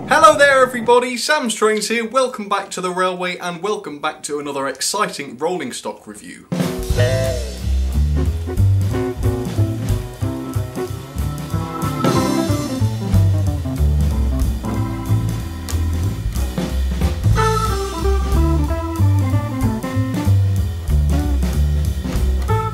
Hello there everybody, Sam's Trains here, welcome back to the railway and welcome back to another exciting rolling stock review.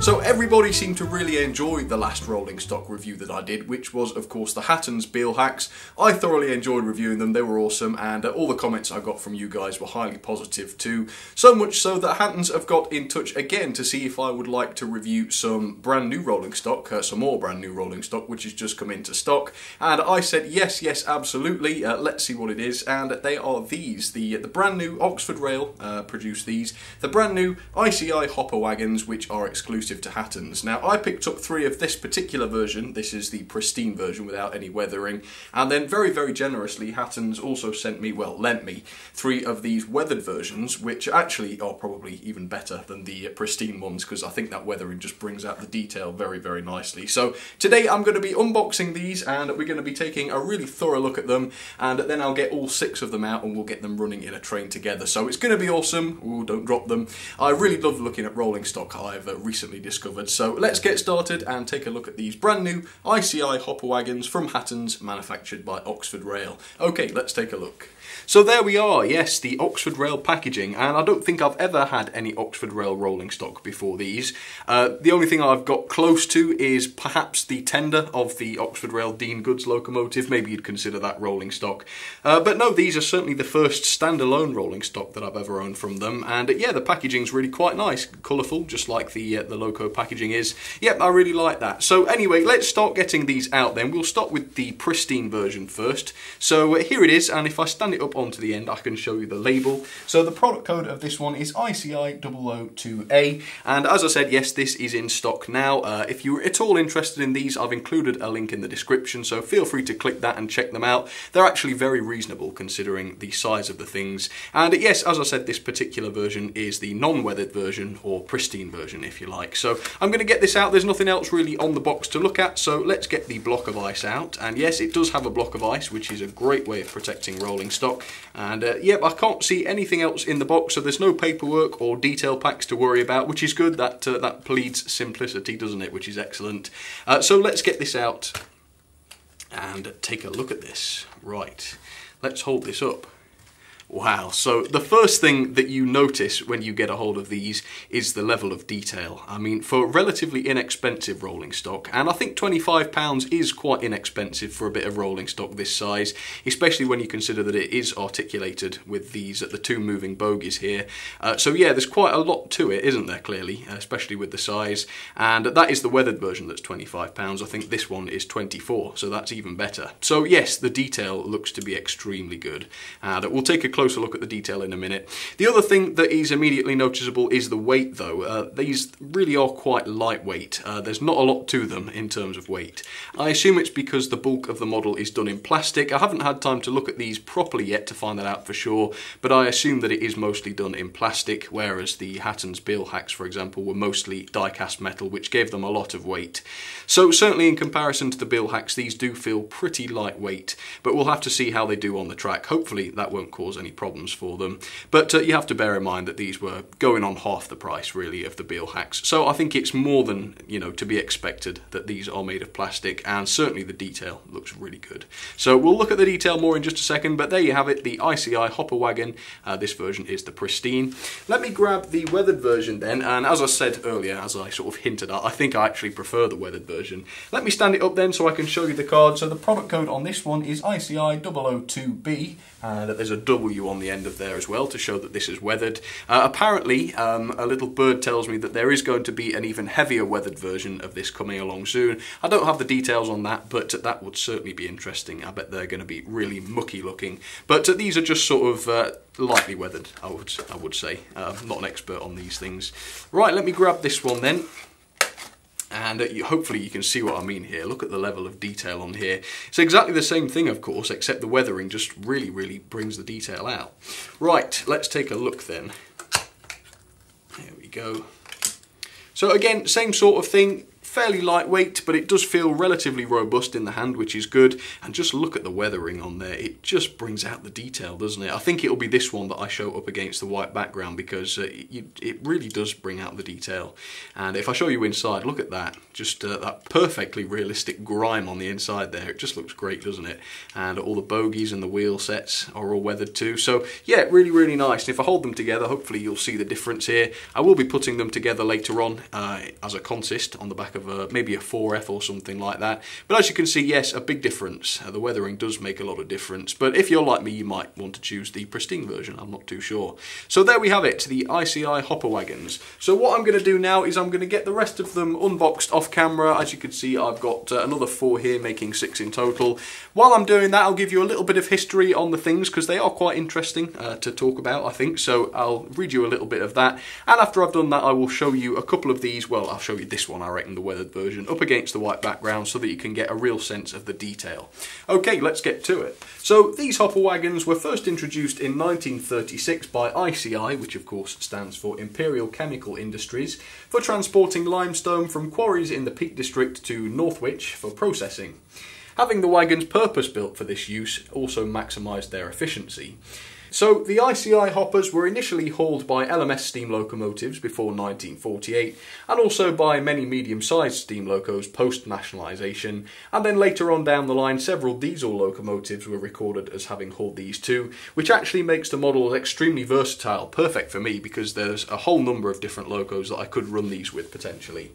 So everybody seemed to really enjoy the last rolling stock review that I did, which was of course the Hatton's Beal Hacks. I thoroughly enjoyed reviewing them, they were awesome, and all the comments I got from you guys were highly positive too. So much so that Hatton's have got in touch again to see if I would like to review some brand new rolling stock, some more brand new rolling stock which has just come into stock. And I said yes, absolutely, let's see what it is. And they are these, the brand new Oxford Rail produced these, the brand new ICI hopper wagons which are exclusive to Hatton's. Now I picked up 3 of this particular version, this is the pristine version without any weathering, and then very generously Hatton's also sent me, well lent me, 3 of these weathered versions which actually are probably even better than the pristine ones because I think that weathering just brings out the detail very nicely. So today I'm going to be unboxing these and we're going to be taking a really thorough look at them, and then I'll get all 6 of them out and we'll get them running in a train together. So it's going to be awesome. Ooh, don't drop them. I really love looking at rolling stock I've recently discovered. So let's get started and take a look at these brand new ICI hopper wagons from Hatton's, manufactured by Oxford Rail. Okay, let's take a look. So there we are, yes, the Oxford Rail packaging, and I don't think I've ever had any Oxford Rail rolling stock before these. The only thing I've got close to is perhaps the tender of the Oxford Rail Dean Goods locomotive, maybe you'd consider that rolling stock. But no, these are certainly the first standalone rolling stock that I've ever owned from them, and yeah, the packaging's really quite nice, colourful, just like the loco packaging is. Yep, I really like that. So anyway, let's start getting these out then. We'll start with the pristine version first. So here it is, and if I stand it up onto the end I can show you the label. So the product code of this one is ICI002A, and as I said, yes, this is in stock now. If you're at all interested in these, I've included a link in the description, so feel free to click that and check them out. They're actually very reasonable considering the size of the things, and yes, as I said, this particular version is the non-weathered version, or pristine version if you like. So I'm going to get this out. There's nothing else really on the box to look at, so let's get the block of ice out. And yes, it does have a block of ice, which is a great way of protecting rolling stock. And yep, I can't see anything else in the box, so there's no paperwork or detail packs to worry about, which is good. That pleads simplicity, doesn't it? Which is excellent. So let's get this out and take a look at this. Right, let's hold this up. Wow, so the first thing that you notice when you get a hold of these is the level of detail. I mean, for relatively inexpensive rolling stock, and I think £25 is quite inexpensive for a bit of rolling stock this size, especially when you consider that it is articulated with these the 2 moving bogies here. So yeah, there's quite a lot to it, isn't there, clearly, especially with the size, and that is the weathered version that's £25. I think this one is 24, so that's even better. So yes, the detail looks to be extremely good, and we'll take a closer look at the detail in a minute. The other thing that is immediately noticeable is the weight though. These really are quite lightweight. There's not a lot to them in terms of weight. I assume it's because the bulk of the model is done in plastic. I haven't had time to look at these properly yet to find that out for sure, but I assume that it is mostly done in plastic, whereas the Hatton's Beal Hacks, for example, were mostly die-cast metal, which gave them a lot of weight. So certainly in comparison to the Beal Hacks, these do feel pretty lightweight, but we'll have to see how they do on the track. Hopefully that won't cause any problems for them, but you have to bear in mind that these were going on half the price really of the Beal Hacks, so I think it's more than, you know, to be expected that these are made of plastic, and certainly the detail looks really good. So we'll look at the detail more in just a second, but there you have it, the ICI hopper wagon. This version is the pristine. Let me grab the weathered version then, and as I said earlier, as I sort of hinted at, I think I actually prefer the weathered version. Let me stand it up then so I can show you the card. So the product code on this one is ICI002B, and there's a W on the end of there as well to show that this is weathered. Apparently, a little bird tells me that there is going to be an even heavier weathered version of this coming along soon. I don't have the details on that, but that would certainly be interesting. I bet they're going to be really mucky looking. But these are just sort of lightly weathered, I would say. I'm not an expert on these things. Right, let me grab this one then. And hopefully you can see what I mean here. Look at the level of detail on here. It's exactly the same thing, of course, except the weathering just really brings the detail out. Right, let's take a look then. There we go. So again, same sort of thing. fairly lightweight, but it does feel relatively robust in the hand, which is good. And just look at the weathering on there. It just brings out the detail, doesn't it? I think it'll be this one that I show up against the white background, because it really does bring out the detail. And if I show you inside, look at that. Just that perfectly realistic grime on the inside there. It just looks great, doesn't it? And all the bogies and the wheel sets are all weathered too. So yeah, really, really nice. And if I hold them together, hopefully you'll see the difference here. I will be putting them together later on as a consist on the back of maybe a 4F or something like that. But as you can see, yes, a big difference. The weathering does make a lot of difference. But if you're like me, you might want to choose the pristine version. I'm not too sure. So there we have it, the ICI hopper wagons. So what I'm going to do now is I'm going to get the rest of them unboxed off camera. As you can see, I've got another 4 here, making 6 in total. While I'm doing that, I'll give you a little bit of history on the things, because they are quite interesting to talk about, I think. So I'll read you a little bit of that. And after I've done that, I will show you a couple of these. Well, I'll show you this one, I reckon, the weathered version, up against the white background, so that you can get a real sense of the detail. Okay, let's get to it. So these hopper wagons were first introduced in 1936 by ICI, which of course stands for Imperial Chemical Industries, for transporting limestone from quarries in the Peak District to Northwich for processing. Having the wagons purpose-built for this use also maximised their efficiency. So the ICI hoppers were initially hauled by LMS steam locomotives before 1948, and also by many medium-sized steam locos post-nationalisation, and then later on down the line several diesel locomotives were recorded as having hauled these too, which actually makes the model extremely versatile, perfect for me, because there's a whole number of different locos that I could run these with potentially.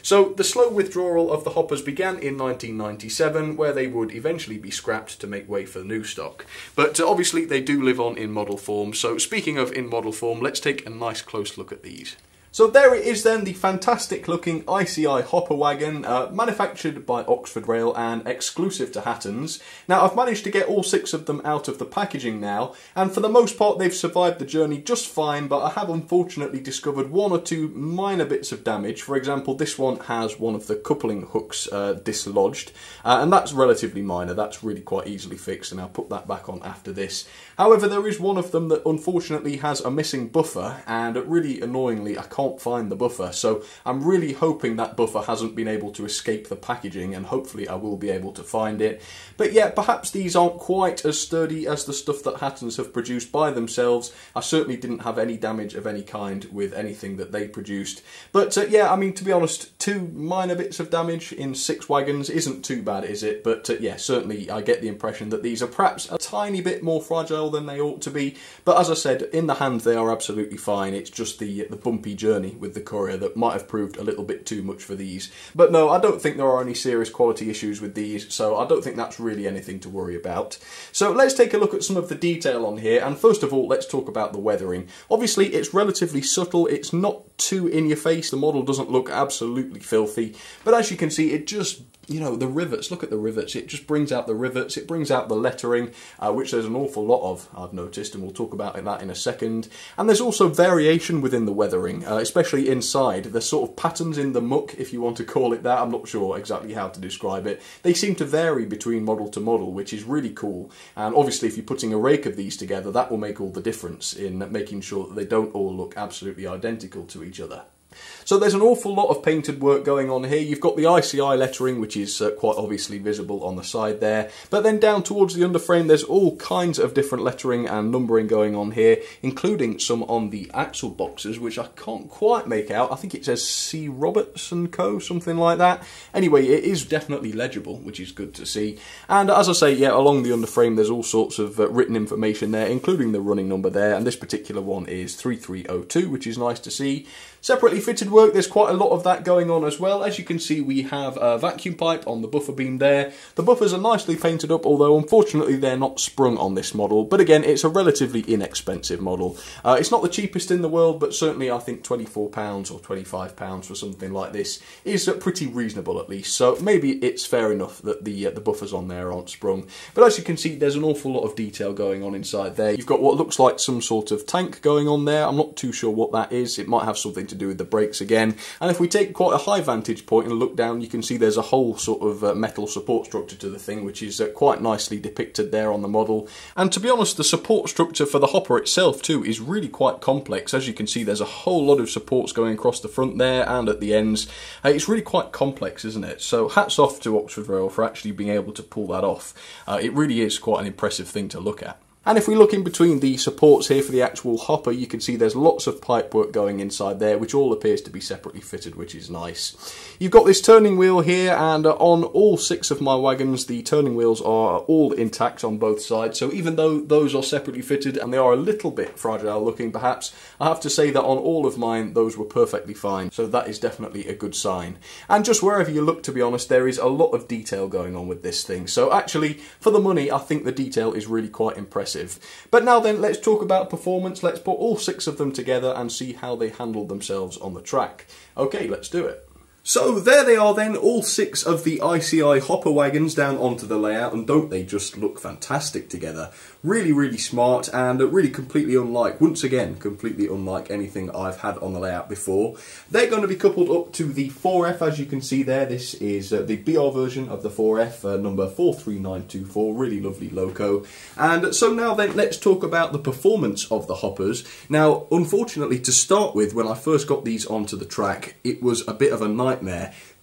So the slow withdrawal of the hoppers began in 1997, where they would eventually be scrapped to make way for new stock. But obviously they do live on in model form. So speaking of in model form, let's take a nice close look at these. So there it is then, the fantastic looking ICI hopper wagon, manufactured by Oxford Rail and exclusive to Hatton's. Now I've managed to get all 6 of them out of the packaging now, and for the most part they've survived the journey just fine, but I have unfortunately discovered 1 or 2 minor bits of damage. For example, this one has one of the coupling hooks dislodged, and that's relatively minor. That's really quite easily fixed, and I'll put that back on after this. However, there is one of them that unfortunately has a missing buffer, and really annoyingly I can't find the buffer, so I'm really hoping that buffer hasn't been able to escape the packaging, and hopefully I will be able to find it. But yeah, perhaps these aren't quite as sturdy as the stuff that Hattons have produced by themselves. I certainly didn't have any damage of any kind with anything that they produced. But yeah, I mean, to be honest, 2 minor bits of damage in 6 wagons isn't too bad, is it? But yeah, certainly I get the impression that these are perhaps a tiny bit more fragile than they ought to be. But as I said, in the hand they are absolutely fine. It's just the bumpy journey with the courier that might have proved a little bit too much for these. But no, I don't think there are any serious quality issues with these, so I don't think that's really anything to worry about. So let's take a look at some of the detail on here, and first of all let's talk about the weathering. Obviously it's relatively subtle, it's not too in your face, the model doesn't look absolutely filthy, but as you can see it just, you know, the rivets, look at the rivets, it just brings out the rivets, it brings out the lettering, which there's an awful lot of, I've noticed, and we'll talk about that in a second. And there's also variation within the weathering, especially inside. There's sort of patterns in the muck, if you want to call it that. I'm not sure exactly how to describe it. They seem to vary between model to model, which is really cool. And obviously if you're putting a rake of these together, that will make all the difference in making sure that they don't all look absolutely identical to each other. So there's an awful lot of painted work going on here. You've got the ICI lettering, which is quite obviously visible on the side there. But then down towards the underframe, there's all kinds of different lettering and numbering going on here, including some on the axle boxes, which I can't quite make out. I think it says C. Roberts & Co., something like that. Anyway, it is definitely legible, which is good to see. And as I say, yeah, along the underframe, there's all sorts of written information there, including the running number there. And this particular one is 3302, which is nice to see. Separately fitted work, there's quite a lot of that going on as well. As you can see, we have a vacuum pipe on the buffer beam there. The buffers are nicely painted up, although unfortunately they're not sprung on this model. But again, it's a relatively inexpensive model. It's not the cheapest in the world, but certainly I think £24 or £25 for something like this is pretty reasonable at least. So maybe it's fair enough that the buffers on there aren't sprung. But as you can see, there's an awful lot of detail going on inside there. You've got what looks like some sort of tank going on there. I'm not too sure what that is. It might have something to to do with the brakes again. And if we take quite a high vantage point and look down, you can see there's a whole sort of metal support structure to the thing, which is quite nicely depicted there on the model. And to be honest, the support structure for the hopper itself too is really quite complex. As you can see, there's a whole lot of supports going across the front there and at the ends. It's really quite complex, isn't it? So hats off to Oxford Rail for actually being able to pull that off. It really is quite an impressive thing to look at. And if we look in between the supports here for the actual hopper, you can see there's lots of pipework going inside there, which all appears to be separately fitted, which is nice. You've got this turning wheel here, and on all 6 of my wagons, the turning wheels are all intact on both sides. So even though those are separately fitted and they are a little bit fragile looking perhaps, I have to say that on all of mine, those were perfectly fine. So that is definitely a good sign. And just wherever you look, to be honest, there is a lot of detail going on with this thing. So actually, for the money, I think the detail is really quite impressive. But now then, let's talk about performance. Let's put all 6 of them together and see how they handle themselves on the track. Okay, let's do it. So there they are then, all 6 of the ICI hopper wagons down onto the layout, and don't they just look fantastic together? Really, really smart, and really completely unlike, once again, completely unlike anything I've had on the layout before. They're going to be coupled up to the 4F, as you can see there. This is the BR version of the 4F, number 43924, really lovely loco. And so now then, let's talk about the performance of the hoppers. Now, unfortunately, to start with, when I first got these onto the track, it was a bit of a nightmare.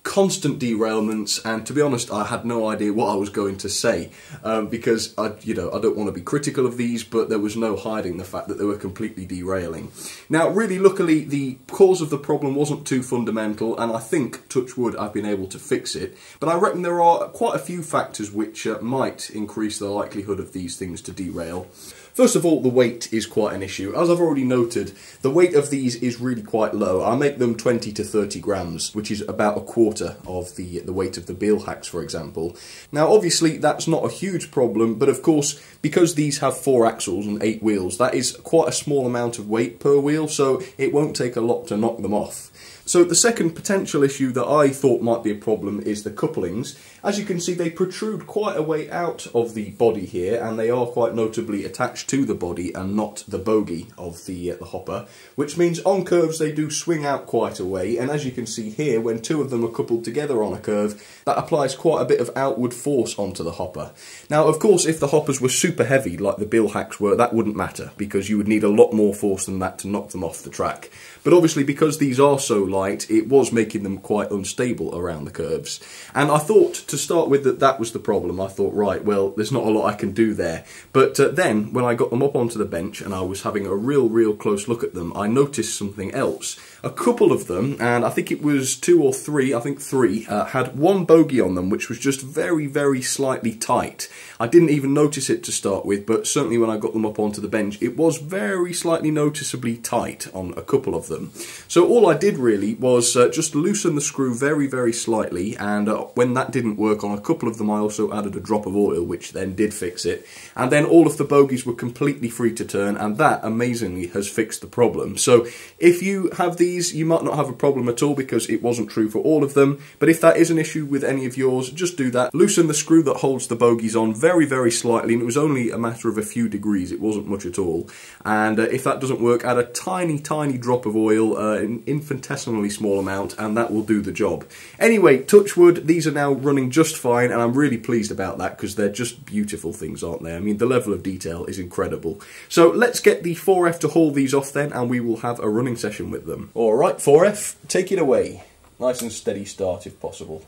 Constant derailments, and to be honest, I had no idea what I was going to say because I don't want to be critical of these, but there was no hiding the fact that they were completely derailing. Now, really, luckily, the cause of the problem wasn't too fundamental, and I think, touch wood, I've been able to fix it. But I reckon there are quite a few factors which might increase the likelihood of these things to derail. First of all, the weight is quite an issue. As I've already noted, the weight of these is really quite low. I make them 20 to 30 grams, which is about a quarter of the weight of the Beelhacks, for example. Now, obviously, that's not a huge problem, but of course, because these have 4 axles and 8 wheels, that is quite a small amount of weight per wheel, so it won't take a lot to knock them off. So the second potential issue that I thought might be a problem is the couplings. As you can see, they protrude quite a way out of the body here, and they are quite notably attached to the body and not the bogie of the hopper, which means on curves they do swing out quite a way, and as you can see here, when 2 of them are coupled together on a curve, that applies quite a bit of outward force onto the hopper. Now, of course, if the hoppers were super heavy like the Beelhacks were, that wouldn't matter, because you would need a lot more force than that to knock them off the track. But obviously, because these are so light, it was making them quite unstable around the curves. And I thought, to start with, that was the problem. I thought, right, well, there's not a lot I can do there. But then, when I got them up onto the bench and I was having a real close look at them, I noticed something else. A couple of them, and I think it was 2 or 3, I think 3, had 1 bogie on them, which was just very slightly tight. I didn't even notice it to start with, but certainly when I got them up onto the bench, it was very slightly noticeably tight on a couple of them. So all I did really was just loosen the screw very slightly, and when that didn't work on a couple of them, I also added a drop of oil, which then did fix it. And then all of the bogies were completely free to turn, and that, amazingly, has fixed the problem. So if you have these, you might not have a problem at all because it wasn't true for all of them, but if that is an issue with any of yours, just do that. Loosen the screw that holds the bogies on very slightly, and it was only a matter of a few degrees, it wasn't much at all. And if that doesn't work, add a tiny drop of oil, an infinitesimally small amount, and that will do the job. Anyway, touch wood, these are now running just fine, and I'm really pleased about that because they're just beautiful things, aren't they? I mean, the level of detail is incredible. So let's get the 4F to haul these off then, and we will have a running session with them. Alright, 4F, take it away. Nice and steady start if possible.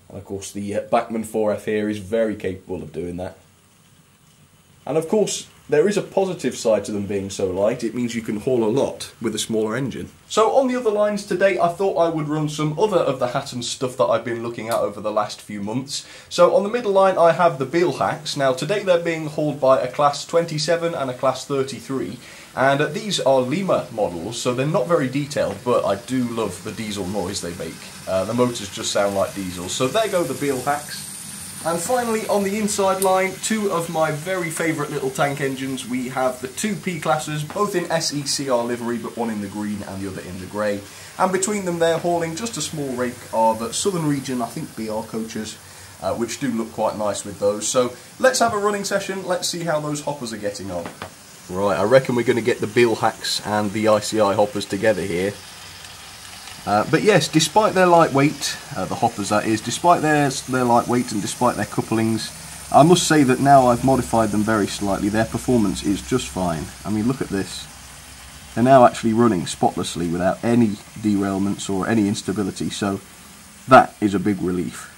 And of course the Bachmann 4F here is very capable of doing that. And of course, there is a positive side to them being so light. It means you can haul a lot with a smaller engine. So on the other lines today, I thought I would run some other of the Hatton stuff that I've been looking at over the last few months. So on the middle line, I have the Beelhacks. Now today they're being hauled by a class 27 and a class 33. And these are Lima models, so they're not very detailed, but I do love the diesel noise they make. The motors just sound like diesels. So there go the Beelhacks. And finally, on the inside line, 2 of my very favourite little tank engines. We have the 2 P-classes, both in SECR livery, but one in the green and the other in the grey. And between them they're hauling just a small rake of Southern Region, I think BR coaches, which do look quite nice with those. So let's have a running session, let's see how those hoppers are getting on. Right, I reckon we're going to get the Bilhacks and the ICI hoppers together here. But yes, despite their lightweight, the hoppers that is, despite their lightweight and despite their couplings, I must say that now I've modified them very slightly, their performance is just fine. I mean, look at this. They're now actually running spotlessly without any derailments or any instability, so that is a big relief.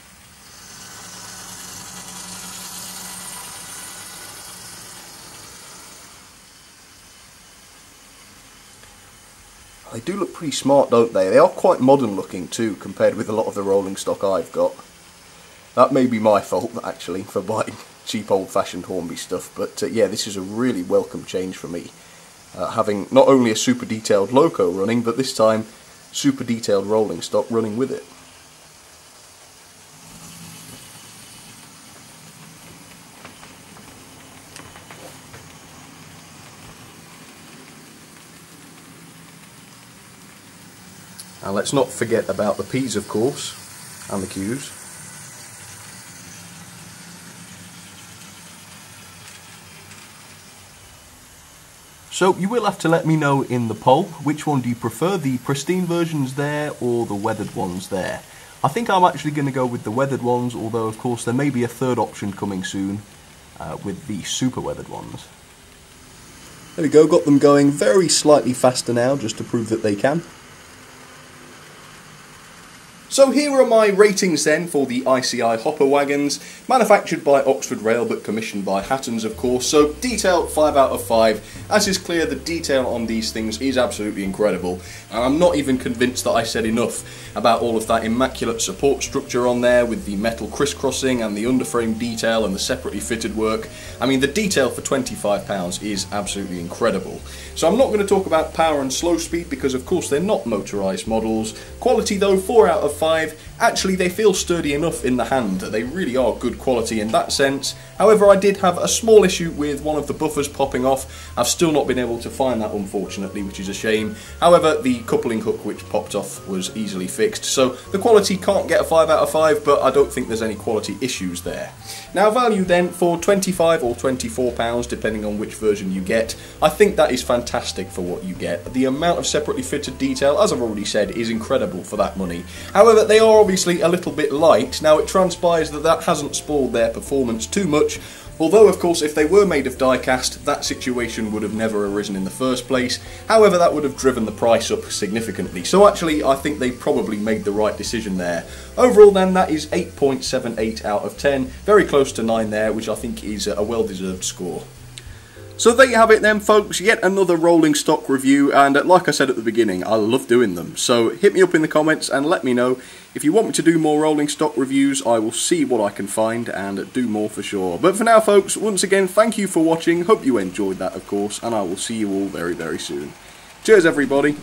They do look pretty smart, don't they? They are quite modern looking too, compared with a lot of the rolling stock I've got. That may be my fault, actually, for buying cheap old-fashioned Hornby stuff, but yeah, this is a really welcome change for me. Having not only a super detailed loco running, but this time super detailed rolling stock running with it. And let's not forget about the P's, of course, and the Q's. So you will have to let me know in the poll, which one do you prefer, the pristine versions there or the weathered ones there? I think I'm actually going to go with the weathered ones, although of course there may be a third option coming soon with the super weathered ones. There we go, got them going very slightly faster now, just to prove that they can. So here are my ratings then for the ICI hopper wagons, manufactured by Oxford Rail but commissioned by Hattons, of course. So detail 5 out of 5. As is clear, the detail on these things is absolutely incredible, and I'm not even convinced that I said enough about all of that immaculate support structure on there with the metal crisscrossing and the underframe detail and the separately fitted work. I mean, the detail for £25 is absolutely incredible. So I'm not going to talk about power and slow speed because of course they're not motorised models. Quality though, 4 out of 5. Actually, they feel sturdy enough in the hand. They really are good quality in that sense. However, I did have a small issue with one of the buffers popping off. I've still not been able to find that, unfortunately, which is a shame. However, the coupling hook which popped off was easily fixed. So the quality can't get a 5 out of 5, but I don't think there's any quality issues there. Now, value then for £25 or £24, depending on which version you get. I think that is fantastic for what you get. The amount of separately fitted detail, as I've already said, is incredible for that money. However, they are obviously a little bit light. Now, it transpires that that hasn't spoiled their performance too much, although of course if they were made of die cast, that situation would have never arisen in the first place. However, that would have driven the price up significantly. So actually, I think they probably made the right decision there. Overall then, that is 8.78 out of 10, very close to 9 there, which I think is a well-deserved score. So there you have it then, folks, yet another rolling stock review, and like I said at the beginning, I love doing them. So hit me up in the comments and let me know. If you want me to do more rolling stock reviews, I will see what I can find and do more for sure. But for now, folks, once again, thank you for watching. Hope you enjoyed that, of course, and I will see you all very, very soon. Cheers, everybody.